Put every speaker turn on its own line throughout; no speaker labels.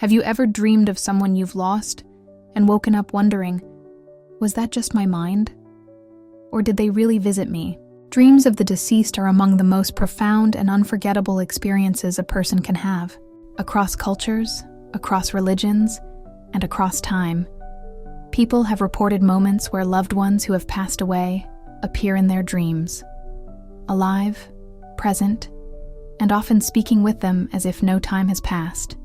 Have you ever dreamed of someone you've lost and woken up wondering, was that just my mind? Or did they really visit me? Dreams of the deceased are among the most profound and unforgettable experiences a person can have. Across cultures, across religions, and across time, people have reported moments where loved ones who have passed away appear in their dreams, alive, present, and often speaking with them as if no time has passed.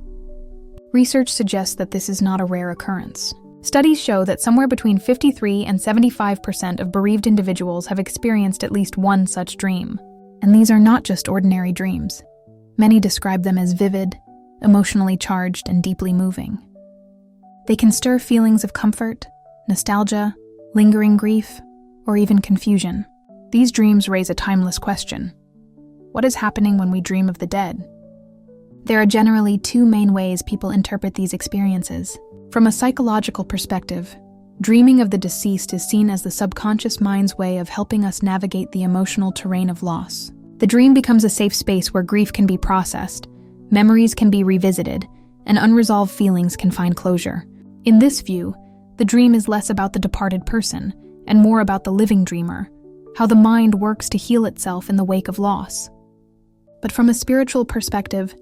Research suggests that this is not a rare occurrence. Studies show that somewhere between 53 and 75% of bereaved individuals have experienced at least one such dream. And these are not just ordinary dreams. Many describe them as vivid, emotionally charged, and deeply moving. They can stir feelings of comfort, nostalgia, lingering grief, or even confusion. These dreams raise a timeless question. What is happening when we dream of the dead? There are generally two main ways people interpret these experiences. From a psychological perspective, dreaming of the deceased is seen as the subconscious mind's way of helping us navigate the emotional terrain of loss. The dream becomes a safe space where grief can be processed, memories can be revisited, and unresolved feelings can find closure. In this view, the dream is less about the departed person and more about the living dreamer, how the mind works to heal itself in the wake of loss. But from a spiritual perspective,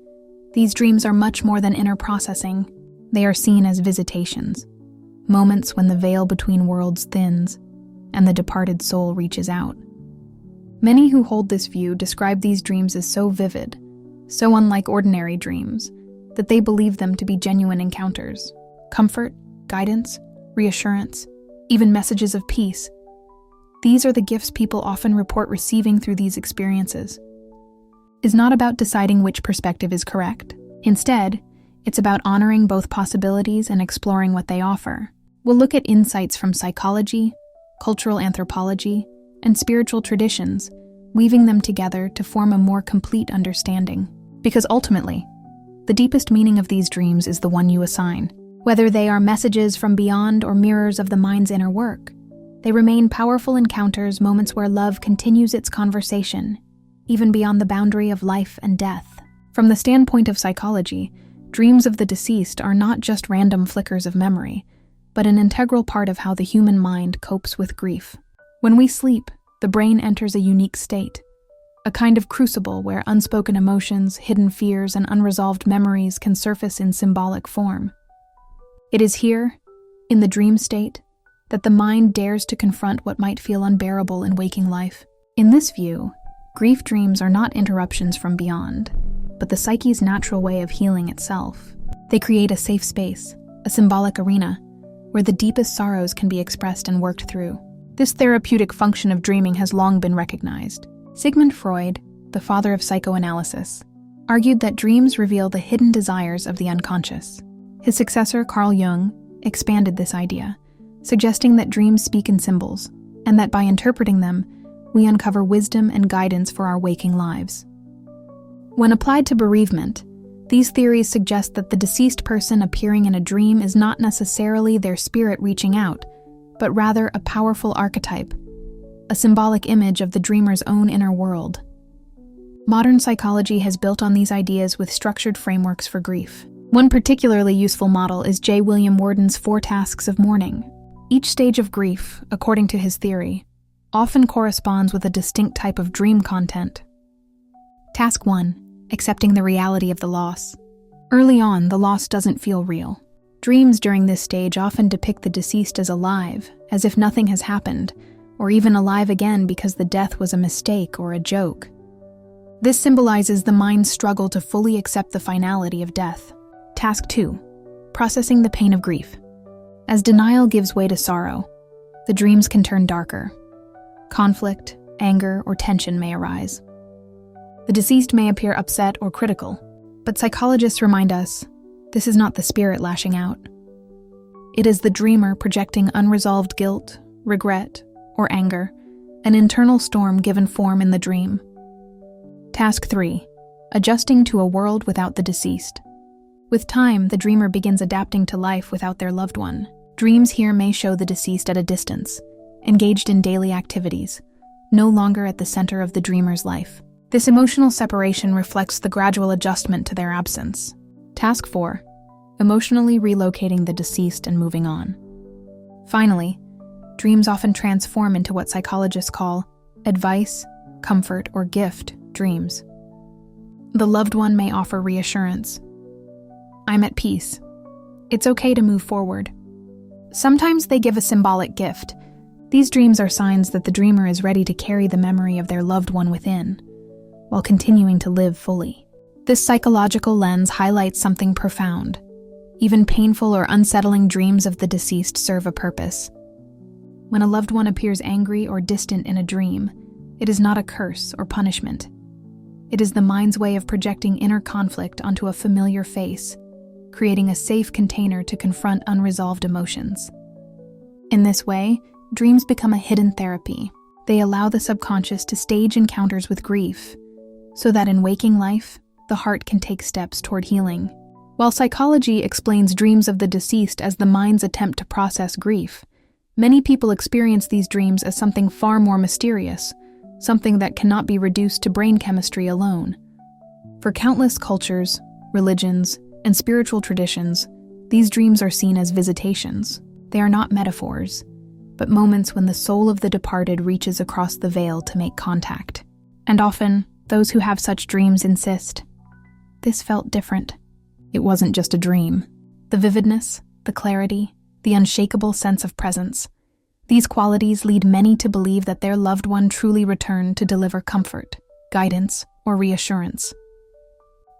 these dreams are much more than inner processing. They are seen as visitations, moments when the veil between worlds thins and the departed soul reaches out. Many who hold this view describe these dreams as so vivid, so unlike ordinary dreams, that they believe them to be genuine encounters. Comfort, guidance, reassurance, even messages of peace. These are the gifts people often report receiving through these experiences. It's not about deciding which perspective is correct. Instead, it's about honoring both possibilities and exploring what they offer. We'll look at insights from psychology, cultural anthropology, and spiritual traditions, weaving them together to form a more complete understanding. Because ultimately, the deepest meaning of these dreams is the one you assign. Whether they are messages from beyond or mirrors of the mind's inner work, they remain powerful encounters, moments where love continues its conversation, even beyond the boundary of life and death. From the standpoint of psychology, dreams of the deceased are not just random flickers of memory, but an integral part of how the human mind copes with grief. When we sleep, the brain enters a unique state, a kind of crucible where unspoken emotions, hidden fears, and unresolved memories can surface in symbolic form. It is here, in the dream state, that the mind dares to confront what might feel unbearable in waking life. In this view, grief dreams are not interruptions from beyond, but the psyche's natural way of healing itself. They create a safe space, a symbolic arena, where the deepest sorrows can be expressed and worked through. This therapeutic function of dreaming has long been recognized. Sigmund Freud, the father of psychoanalysis, argued that dreams reveal the hidden desires of the unconscious. His successor, Carl Jung, expanded this idea, suggesting that dreams speak in symbols, and that by interpreting them, we uncover wisdom and guidance for our waking lives. When applied to bereavement, these theories suggest that the deceased person appearing in a dream is not necessarily their spirit reaching out, but rather a powerful archetype, a symbolic image of the dreamer's own inner world. Modern psychology has built on these ideas with structured frameworks for grief. One particularly useful model is J. William Worden's 4 tasks of mourning. Each stage of grief, according to his theory, often corresponds with a distinct type of dream content. Task 1. Accepting the reality of the loss. Early on, the loss doesn't feel real. Dreams during this stage often depict the deceased as alive, as if nothing has happened, or even alive again because the death was a mistake or a joke. This symbolizes the mind's struggle to fully accept the finality of death. Task 2. Processing the pain of grief. As denial gives way to sorrow, the dreams can turn darker. Conflict, anger, or tension may arise. The deceased may appear upset or critical, but psychologists remind us this is not the spirit lashing out. It is the dreamer projecting unresolved guilt, regret, or anger, an internal storm given form in the dream. Task 3. Adjusting to a world without the deceased. With time, the dreamer begins adapting to life without their loved one. Dreams here may show the deceased at a distance, engaged in daily activities, no longer at the center of the dreamer's life. This emotional separation reflects the gradual adjustment to their absence. Task 4. emotionally relocating the deceased and moving on. Finally, dreams often transform into what psychologists call advice, comfort, or gift dreams. The loved one may offer reassurance. I'm at peace. It's okay to move forward. Sometimes they give a symbolic gift. These dreams are signs that the dreamer is ready to carry the memory of their loved one within, while continuing to live fully. This psychological lens highlights something profound. Even painful or unsettling dreams of the deceased serve a purpose. When a loved one appears angry or distant in a dream, it is not a curse or punishment. It is the mind's way of projecting inner conflict onto a familiar face, creating a safe container to confront unresolved emotions. In this way, dreams become a hidden therapy. They allow the subconscious to stage encounters with grief, so that in waking life, the heart can take steps toward healing. While psychology explains dreams of the deceased as the mind's attempt to process grief, many people experience these dreams as something far more mysterious, something that cannot be reduced to brain chemistry alone. For countless cultures, religions, and spiritual traditions, these dreams are seen as visitations. They are not metaphors, but moments when the soul of the departed reaches across the veil to make contact. And often, those who have such dreams insist, this felt different. It wasn't just a dream. The vividness, the clarity, the unshakable sense of presence. These qualities lead many to believe that their loved one truly returned to deliver comfort, guidance, or reassurance.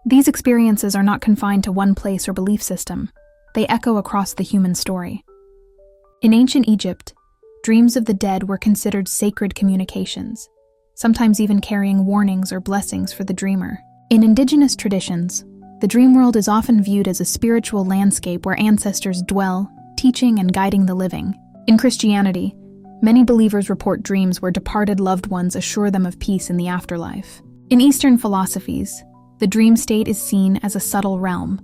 These experiences are not confined to one place or belief system. They echo across the human story. In ancient Egypt, dreams of the dead were considered sacred communications, sometimes even carrying warnings or blessings for the dreamer. In indigenous traditions, the dream world is often viewed as a spiritual landscape where ancestors dwell, teaching and guiding the living. In Christianity, many believers report dreams where departed loved ones assure them of peace in the afterlife. In Eastern philosophies, the dream state is seen as a subtle realm,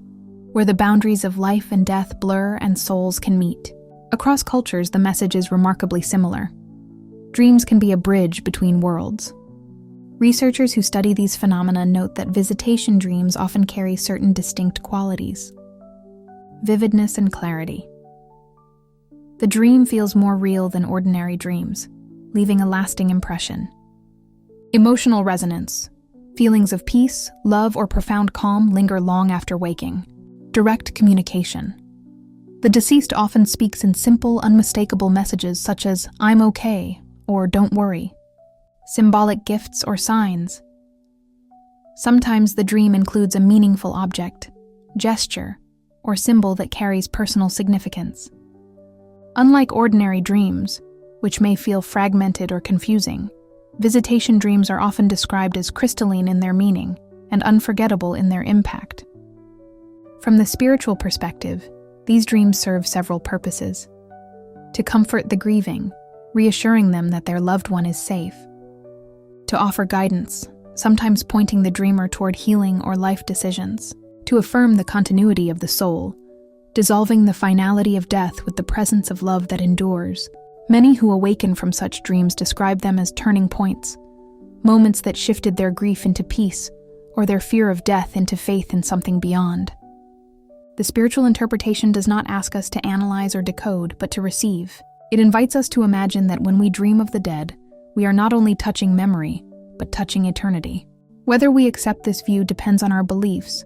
where the boundaries of life and death blur and souls can meet. Across cultures, the message is remarkably similar. Dreams can be a bridge between worlds. Researchers who study these phenomena note that visitation dreams often carry certain distinct qualities: vividness and clarity. The dream feels more real than ordinary dreams, leaving a lasting impression. Emotional resonance. Feelings of peace, love, or profound calm linger long after waking. Direct communication. The deceased often speaks in simple, unmistakable messages such as, "I'm okay," or "Don't worry." Symbolic gifts or signs. Sometimes the dream includes a meaningful object, gesture, or symbol that carries personal significance. Unlike ordinary dreams, which may feel fragmented or confusing, visitation dreams are often described as crystalline in their meaning and unforgettable in their impact. From the spiritual perspective, these dreams serve several purposes. To comfort the grieving, reassuring them that their loved one is safe. To offer guidance, sometimes pointing the dreamer toward healing or life decisions. To affirm the continuity of the soul, dissolving the finality of death with the presence of love that endures. Many who awaken from such dreams describe them as turning points, moments that shifted their grief into peace, or their fear of death into faith in something beyond. The spiritual interpretation does not ask us to analyze or decode, but to receive. It invites us to imagine that when we dream of the dead, we are not only touching memory, but touching eternity. Whether we accept this view depends on our beliefs,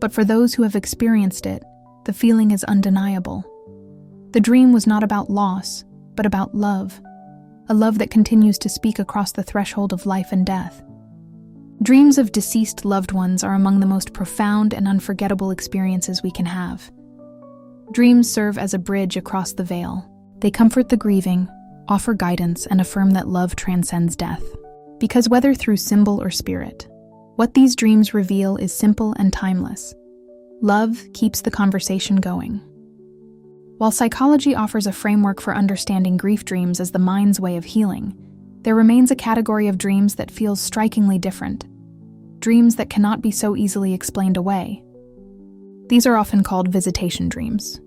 but for those who have experienced it, the feeling is undeniable. The dream was not about loss, but about love, a love that continues to speak across the threshold of life and death. Dreams of deceased loved ones are among the most profound and unforgettable experiences we can have. Dreams serve as a bridge across the veil. They comfort the grieving, offer guidance, and affirm that love transcends death. Because whether through symbol or spirit, what these dreams reveal is simple and timeless. Love keeps the conversation going. While psychology offers a framework for understanding grief dreams as the mind's way of healing, there remains a category of dreams that feels strikingly different. Dreams that cannot be so easily explained away. These are often called visitation dreams.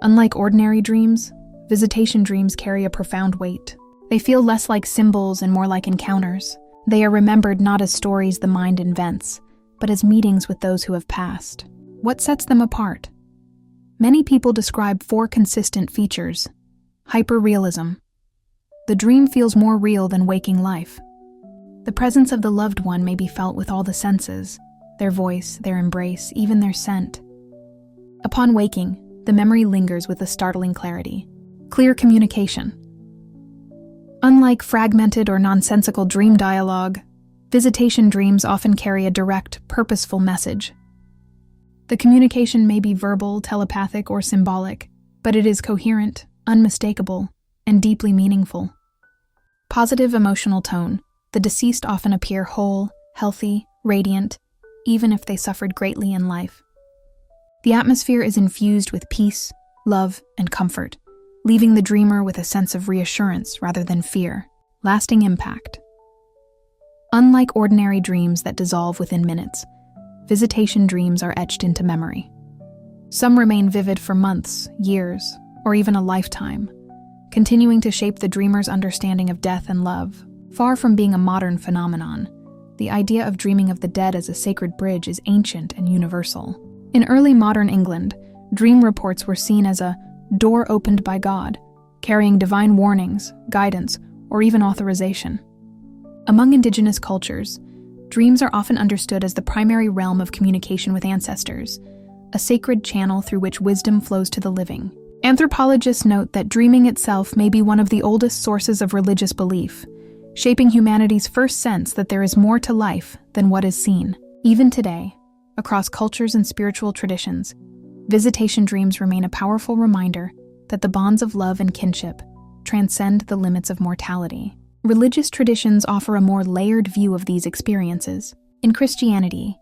Unlike ordinary dreams, visitation dreams carry a profound weight. They feel less like symbols and more like encounters. They are remembered not as stories the mind invents, but as meetings with those who have passed. What sets them apart? Many people describe 4 consistent features. Hyperrealism. The dream feels more real than waking life. The presence of the loved one may be felt with all the senses, their voice, their embrace, even their scent. Upon waking, the memory lingers with a startling clarity. Clear communication. Unlike fragmented or nonsensical dream dialogue, visitation dreams often carry a direct, purposeful message. The communication may be verbal, telepathic, or symbolic, but it is coherent, unmistakable, and deeply meaningful. Positive emotional tone. The deceased often appear whole, healthy, radiant, even if they suffered greatly in life. The atmosphere is infused with peace, love, and comfort, leaving the dreamer with a sense of reassurance rather than fear. Lasting impact. Unlike ordinary dreams that dissolve within minutes, visitation dreams are etched into memory. Some remain vivid for months, years, or even a lifetime, continuing to shape the dreamer's understanding of death and love. Far from being a modern phenomenon, the idea of dreaming of the dead as a sacred bridge is ancient and universal. In early modern England, dream reports were seen as a door opened by God, carrying divine warnings, guidance, or even authorization. Among indigenous cultures, dreams are often understood as the primary realm of communication with ancestors, a sacred channel through which wisdom flows to the living. Anthropologists note that dreaming itself may be one of the oldest sources of religious belief, shaping humanity's first sense that there is more to life than what is seen. Even today, across cultures and spiritual traditions, visitation dreams remain a powerful reminder that the bonds of love and kinship transcend the limits of mortality. Religious traditions offer a more layered view of these experiences. In Christianity,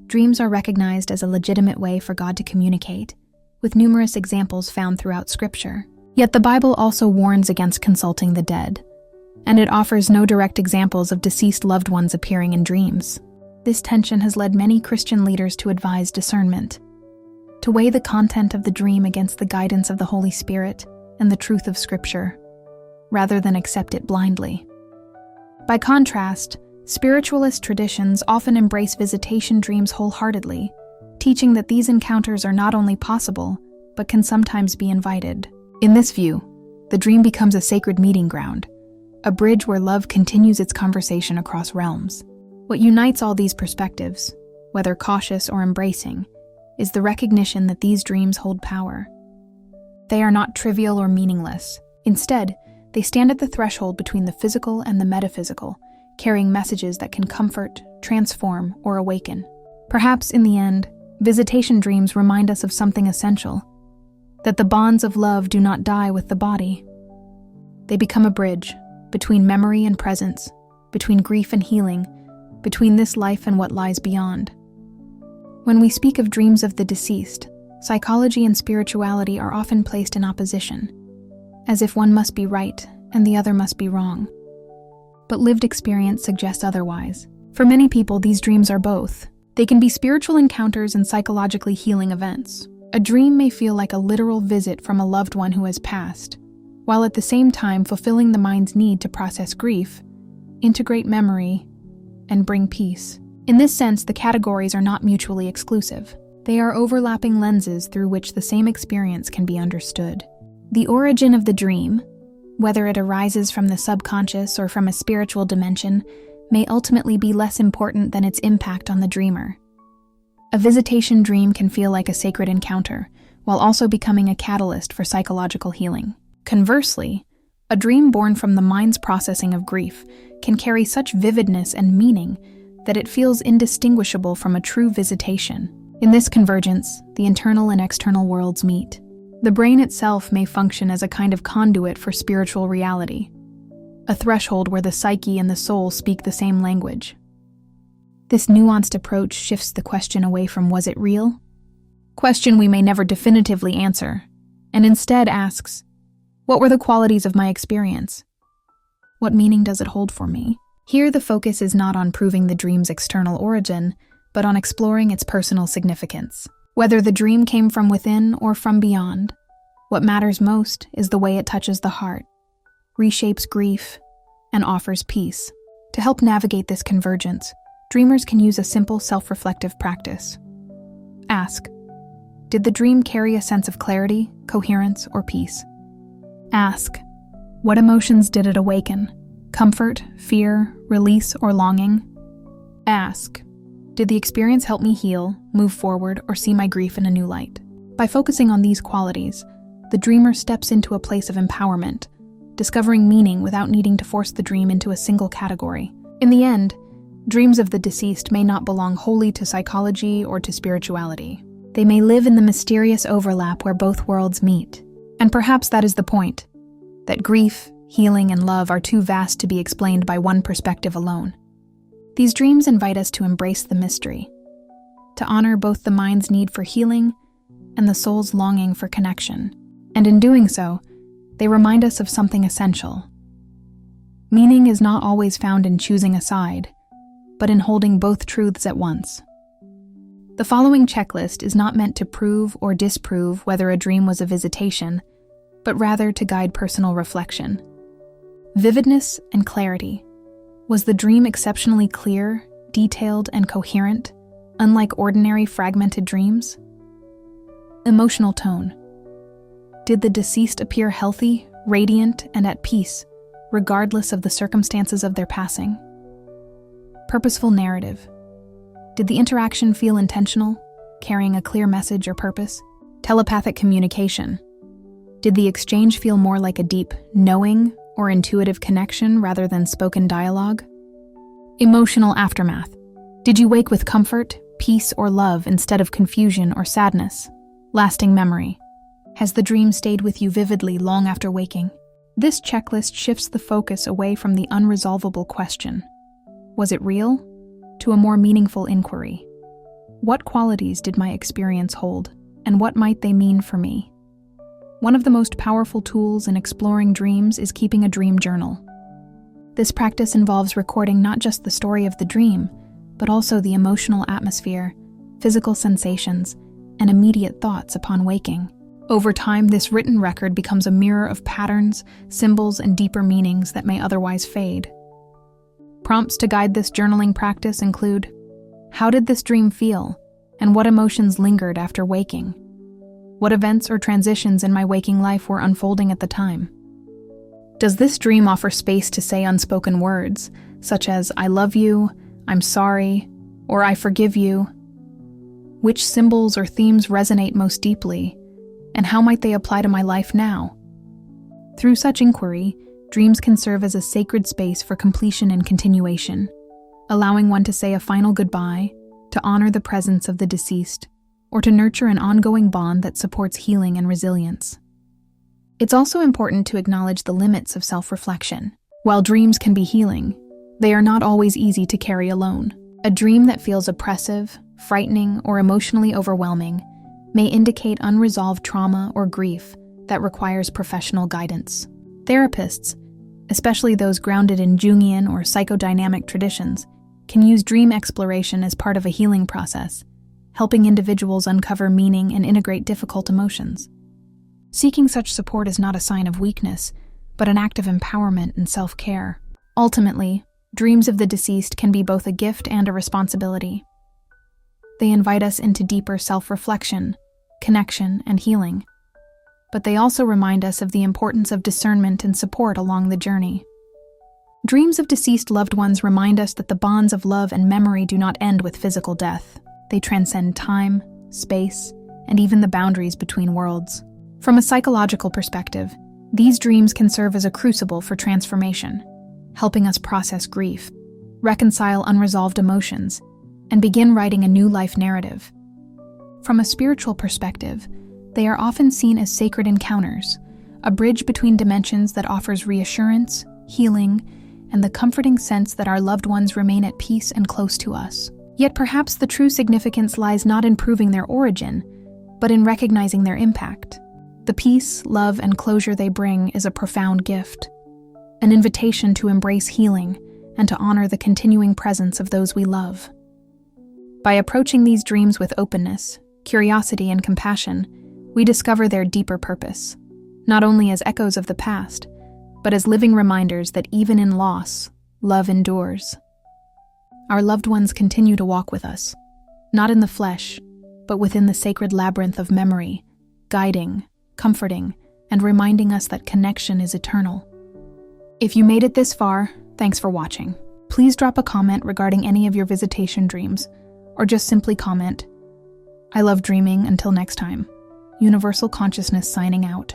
dreams are recognized as a legitimate way for God to communicate, with numerous examples found throughout Scripture. Yet the Bible also warns against consulting the dead, and it offers no direct examples of deceased loved ones appearing in dreams. This tension has led many Christian leaders to advise discernment, to weigh the content of the dream against the guidance of the Holy Spirit and the truth of Scripture, rather than accept it blindly. By contrast, spiritualist traditions often embrace visitation dreams wholeheartedly, teaching that these encounters are not only possible, but can sometimes be invited. In this view, the dream becomes a sacred meeting ground, a bridge where love continues its conversation across realms. What unites all these perspectives, whether cautious or embracing, is the recognition that these dreams hold power. They are not trivial or meaningless. Instead, they stand at the threshold between the physical and the metaphysical, carrying messages that can comfort, transform, or awaken. Perhaps in the end, visitation dreams remind us of something essential, that the bonds of love do not die with the body. They become a bridge between memory and presence, between grief and healing, between this life and what lies beyond. When we speak of dreams of the deceased, psychology and spirituality are often placed in opposition, as if one must be right and the other must be wrong. But lived experience suggests otherwise. For many people, these dreams are both. They can be spiritual encounters and psychologically healing events. A dream may feel like a literal visit from a loved one who has passed, while at the same time fulfilling the mind's need to process grief, integrate memory, and bring peace. In this sense, the categories are not mutually exclusive. They are overlapping lenses through which the same experience can be understood. The origin of the dream, whether it arises from the subconscious or from a spiritual dimension, may ultimately be less important than its impact on the dreamer. A visitation dream can feel like a sacred encounter, while also becoming a catalyst for psychological healing. Conversely, a dream born from the mind's processing of grief can carry such vividness and meaning that it feels indistinguishable from a true visitation. In this convergence, the internal and external worlds meet. The brain itself may function as a kind of conduit for spiritual reality, a threshold where the psyche and the soul speak the same language. This nuanced approach shifts the question away from "was it real?" question we may never definitively answer, and instead asks, what were the qualities of my experience? What meaning does it hold for me? Here the focus is not on proving the dream's external origin, but on exploring its personal significance. Whether the dream came from within or from beyond, what matters most is the way it touches the heart, reshapes grief, and offers peace. To help navigate this convergence, dreamers can use a simple self-reflective practice. Ask, Did the dream carry a sense of clarity, coherence, or peace? Ask, what emotions did it awaken? Comfort, fear, release, or longing? Ask, did the experience help me heal, move forward, or see my grief in a new light? By focusing on these qualities, the dreamer steps into a place of empowerment, discovering meaning without needing to force the dream into a single category. In the end, dreams of the deceased may not belong wholly to psychology or to spirituality. They may live in the mysterious overlap where both worlds meet. And perhaps that is the point, that grief, healing, and love are too vast to be explained by one perspective alone. These dreams invite us to embrace the mystery, to honor both the mind's need for healing and the soul's longing for connection. And in doing so, they remind us of something essential. Meaning is not always found in choosing a side, but in holding both truths at once. The following checklist is not meant to prove or disprove whether a dream was a visitation, but rather to guide personal reflection. Vividness and clarity. Was the dream exceptionally clear, detailed, and coherent, unlike ordinary fragmented dreams? Emotional tone. Did the deceased appear healthy, radiant, and at peace, regardless of the circumstances of their passing? Purposeful narrative. Did the interaction feel intentional, carrying a clear message or purpose? Telepathic communication. Did the exchange feel more like a deep knowing or intuitive connection rather than spoken dialogue? Emotional aftermath. Did you wake with comfort, peace, or love instead of confusion or sadness? Lasting memory. Has the dream stayed with you vividly long after waking? This checklist shifts the focus away from the unresolvable question, was it real? To a more meaningful inquiry. What qualities did my experience hold, and what might they mean for me? One of the most powerful tools in exploring dreams is keeping a dream journal. This practice involves recording not just the story of the dream, but also the emotional atmosphere, physical sensations, and immediate thoughts upon waking. Over time, this written record becomes a mirror of patterns, symbols, and deeper meanings that may otherwise fade. Prompts to guide this journaling practice include, how did this dream feel, and what emotions lingered after waking? What events or transitions in my waking life were unfolding at the time? Does this dream offer space to say unspoken words, such as, I love you, I'm sorry, or I forgive you? Which symbols or themes resonate most deeply, and how might they apply to my life now? Through such inquiry, dreams can serve as a sacred space for completion and continuation, allowing one to say a final goodbye, to honor the presence of the deceased, or to nurture an ongoing bond that supports healing and resilience. It's also important to acknowledge the limits of self-reflection. While dreams can be healing, they are not always easy to carry alone. A dream that feels oppressive, frightening, or emotionally overwhelming may indicate unresolved trauma or grief that requires professional guidance. Therapists, especially those grounded in Jungian or psychodynamic traditions, can use dream exploration as part of a healing process, helping individuals uncover meaning and integrate difficult emotions. Seeking such support is not a sign of weakness, but an act of empowerment and self-care. Ultimately, dreams of the deceased can be both a gift and a responsibility. They invite us into deeper self-reflection, connection, and healing. But they also remind us of the importance of discernment and support along the journey. Dreams of deceased loved ones remind us that the bonds of love and memory do not end with physical death. They transcend time, space, and even the boundaries between worlds. From a psychological perspective, these dreams can serve as a crucible for transformation, helping us process grief, reconcile unresolved emotions, and begin writing a new life narrative. From a spiritual perspective, they are often seen as sacred encounters, a bridge between dimensions that offers reassurance, healing, and the comforting sense that our loved ones remain at peace and close to us. Yet perhaps the true significance lies not in proving their origin, but in recognizing their impact. The peace, love, and closure they bring is a profound gift, an invitation to embrace healing and to honor the continuing presence of those we love. By approaching these dreams with openness, curiosity, and compassion, we discover their deeper purpose, not only as echoes of the past, but as living reminders that even in loss, love endures. Our loved ones continue to walk with us, not in the flesh, but within the sacred labyrinth of memory, guiding, comforting, and reminding us that connection is eternal. If you made it this far, thanks for watching. Please drop a comment regarding any of your visitation dreams, or just simply comment, "I love dreaming." Until next time, Universal Consciousness signing out.